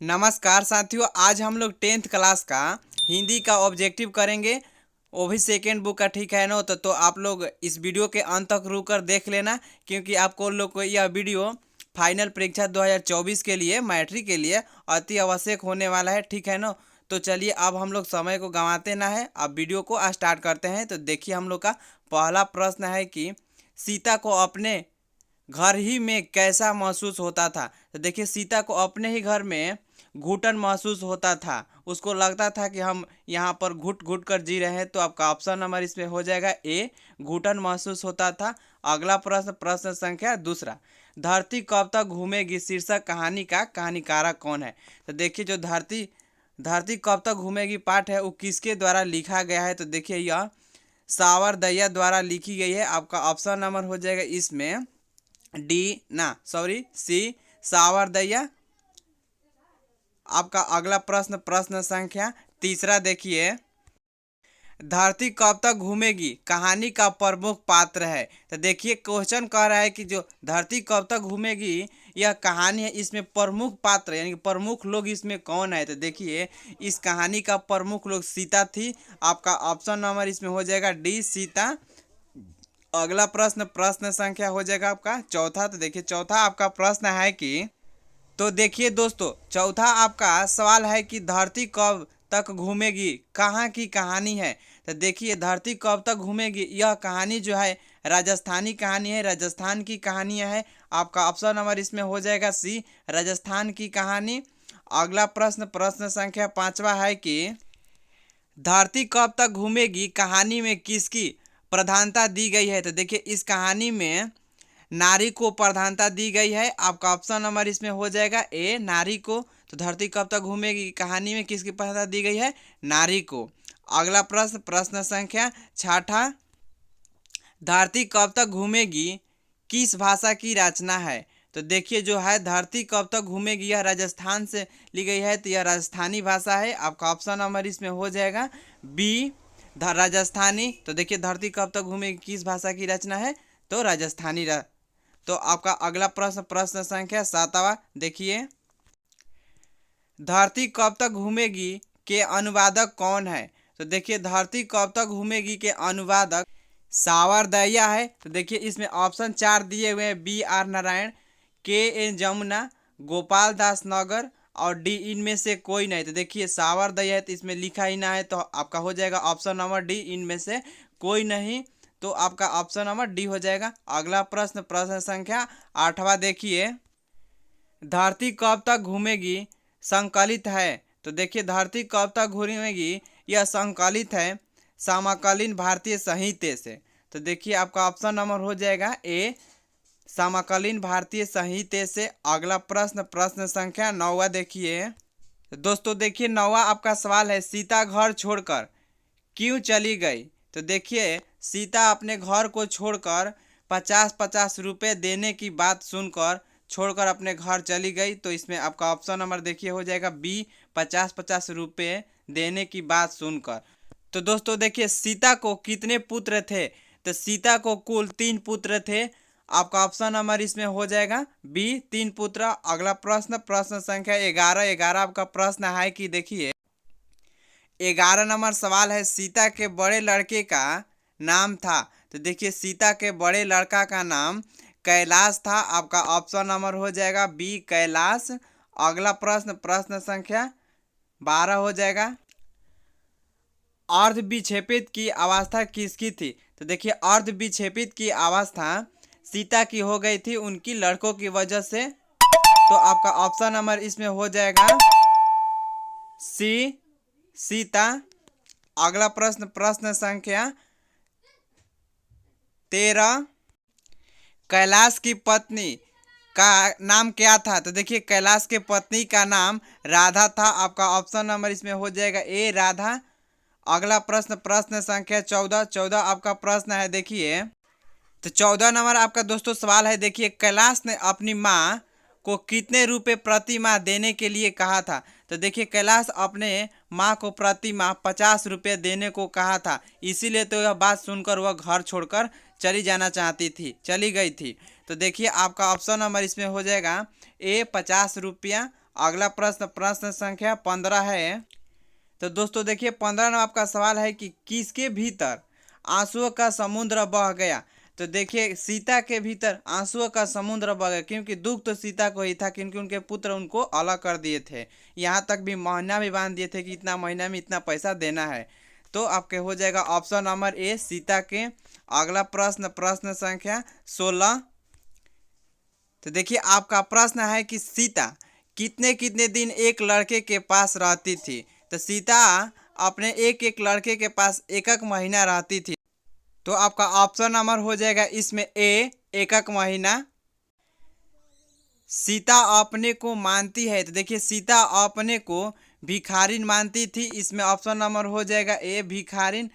नमस्कार साथियों, आज हम लोग 10th क्लास का हिंदी का ऑब्जेक्टिव करेंगे। वो भी सेकेंड बुक का, ठीक है ना। तो आप लोग इस वीडियो के अंत तक रुक कर देख लेना, क्योंकि आपको लोग को यह वीडियो फाइनल परीक्षा 2024 के लिए, मैट्रिक के लिए अति आवश्यक होने वाला है, ठीक है ना। तो चलिए, अब हम लोग समय को गंवाते ना है, अब वीडियो को स्टार्ट करते हैं। तो देखिए, हम लोग का पहला प्रश्न है कि सीता को अपने घर ही में कैसा महसूस होता था। तो देखिए, सीता को अपने ही घर में घुटन महसूस होता था। उसको लगता था कि हम यहाँ पर घुट घुट कर जी रहे हैं। तो आपका ऑप्शन नंबर इसमें हो जाएगा ए, घुटन महसूस होता था। अगला प्रश्न, प्रश्न संख्या दूसरा, धरती कब तक घूमेगी शीर्षक कहानी का कहानीकारक कौन है। तो देखिए, जो धरती धरती कब तक घूमेगी पाठ है, वो किसके द्वारा लिखा गया है। तो देखिए, यह सावर दहिया द्वारा लिखी गई है। आपका ऑप्शन नंबर हो जाएगा इसमें डी, ना सॉरी, सी, सावर दहिया। आपका अगला प्रश्न, प्रश्न संख्या तीसरा, देखिए, धरती कब तक घूमेगी कहानी का प्रमुख पात्र है। तो देखिए, क्वेश्चन कह रहा है कि जो धरती कब तक घूमेगी यह कहानी है, इसमें प्रमुख पात्र यानी कि प्रमुख लोग इसमें कौन है। तो देखिए, इस कहानी का प्रमुख लोग सीता थी। आपका ऑप्शन नंबर इसमें हो जाएगा डी, सीता। अगला प्रश्न, प्रश्न संख्या हो जाएगा आपका चौथा। तो देखिए, चौथा आपका प्रश्न है कि, तो देखिए दोस्तों, चौथा आपका सवाल है कि धरती कब तक घूमेगी कहाँ की कहानी है। तो देखिए, धरती कब तक घूमेगी यह कहानी जो है राजस्थानी कहानी है, राजस्थान की कहानियाँ है। आपका ऑप्शन नंबर इसमें हो जाएगा सी, राजस्थान की कहानी। अगला प्रश्न, प्रश्न संख्या पांचवा है कि धरती कब तक घूमेगी कहानी में किसकी प्रधानता दी गई है। तो देखिए, इस कहानी में नारी को प्रधानता दी गई है। आपका ऑप्शन नंबर इसमें हो जाएगा ए, नारी को। तो धरती कब तक घूमेगी कहानी में किसकी प्रधानता दी गई है, नारी को। अगला प्रश्न, प्रश्न संख्या छठा, धरती कब तक घूमेगी किस भाषा की रचना है। तो देखिए, जो है धरती कब तक घूमेगी यह राजस्थान से ली गई है, तो यह राजस्थानी भाषा है। आपका ऑप्शन नंबर इसमें हो जाएगा बी, राजस्थानी। तो देखिए, धरती कब तक घूमेगी किस भाषा की रचना है, तो राजस्थानी। तो आपका अगला प्रश्न, प्रश्न संख्या सातवां, देखिए, धरती कब तक घूमेगी के अनुवादक कौन है। तो देखिए, धरती कब तक घूमेगी के अनुवादक सावर दहिया है। तो देखिए, इसमें ऑप्शन 4 दिए हुए हैं, बी आर नारायण, के एन जमुना, गोपाल दास नगर और डी इनमें से कोई नहीं। तो देखिए, सावर दहिया है तो इसमें लिखा ही ना है, तो आपका हो जाएगा ऑप्शन नंबर डी, इनमें से कोई नहीं। तो आपका ऑप्शन नंबर डी हो जाएगा। अगला प्रश्न, प्रश्न संख्या आठवां, देखिए, धरती कब तक घूमेगी संकलित है। तो देखिए, धरती कब तक घूमेगी यह संकलित है समकालीन भारतीय साहित्य से। तो देखिए, आपका ऑप्शन नंबर हो जाएगा ए, समकालीन भारतीय साहित्य से। अगला प्रश्न, प्रश्न संख्या नौवा, देखिए दोस्तों, देखिए नौवा आपका सवाल है, सीता घर छोड़कर क्यों चली गई। तो देखिए, सीता अपने घर को छोड़कर 50-50 रुपये देने की बात सुनकर छोड़कर अपने घर चली गई। तो इसमें आपका ऑप्शन नंबर देखिए हो जाएगा बी, 50-50 रुपये देने की बात सुनकर। तो दोस्तों देखिए, सीता को कितने पुत्र थे। तो सीता को कुल 3 पुत्र थे। आपका ऑप्शन नंबर इसमें हो जाएगा बी, 3 पुत्र। अगला प्रश्न, प्रश्न संख्या 11 आपका प्रश्न है कि देखिए, 11 नंबर सवाल है, सीता के बड़े लड़के का नाम था। तो देखिए, सीता के बड़े लड़का का नाम कैलाश था। आपका ऑप्शन नंबर हो जाएगा बी, कैलाश। अगला प्रश्न, प्रश्न संख्या 12 हो जाएगा, अर्ध विक्षेपित की अवस्था किसकी थी। तो देखिए, अर्ध विक्षेपित की अवस्था सीता की हो गई थी उनकी लड़कों की वजह से। तो आपका ऑप्शन नंबर इसमें हो जाएगा सी, सीता। अगला प्रश्न, प्रश्न संख्या 13, कैलाश की पत्नी का नाम क्या था। तो देखिए, कैलाश के पत्नी का नाम राधा था। आपका ऑप्शन नंबर इसमें हो जाएगा ए, राधा। अगला प्रश्न, प्रश्न संख्या 14 आपका प्रश्न है, देखिए, तो 14 नंबर आपका दोस्तों सवाल है, देखिए, कैलाश ने अपनी माँ को कितने रुपए प्रति माह देने के लिए कहा था। तो देखिए, कैलाश अपने माँ को प्रति माह 50 रुपये देने को कहा था, इसीलिए तो यह बात सुनकर वह घर छोड़कर चली गई थी। तो देखिए, आपका ऑप्शन नंबर इसमें हो जाएगा ए, 50 रुपया। अगला प्रश्न प्रश्न संख्या 15 है। तो दोस्तों देखिए 15 नंबर आपका सवाल है कि किसके भीतर आंसुओं का समुद्र बह गया। तो देखिए सीता के भीतर आंसुओं का समुद्र बह गया, क्योंकि दुख तो सीता को ही था, क्योंकि उनके पुत्र उनको अलग कर दिए थे। यहाँ तक भी महीना भी बांध दिए थे कि इतना महीना में इतना पैसा देना है। तो आपके हो जाएगा ऑप्शन नंबर ए सीता के। अगला प्रश्न प्रश्न संख्या 16। तो देखिए आपका प्रश्न है कि सीता कितने कितने दिन एक लड़के के पास रहती थी। तो सीता अपने एक एक लड़के के पास एक एक महीना रहती थी। तो आपका ऑप्शन नंबर हो जाएगा इसमें ए एक एक महीना। सीता अपने को मानती है। तो देखिए सीता अपने को भिखारिन मानती थी, इसमें ऑप्शन नंबर हो जाएगा ए भिखारिन।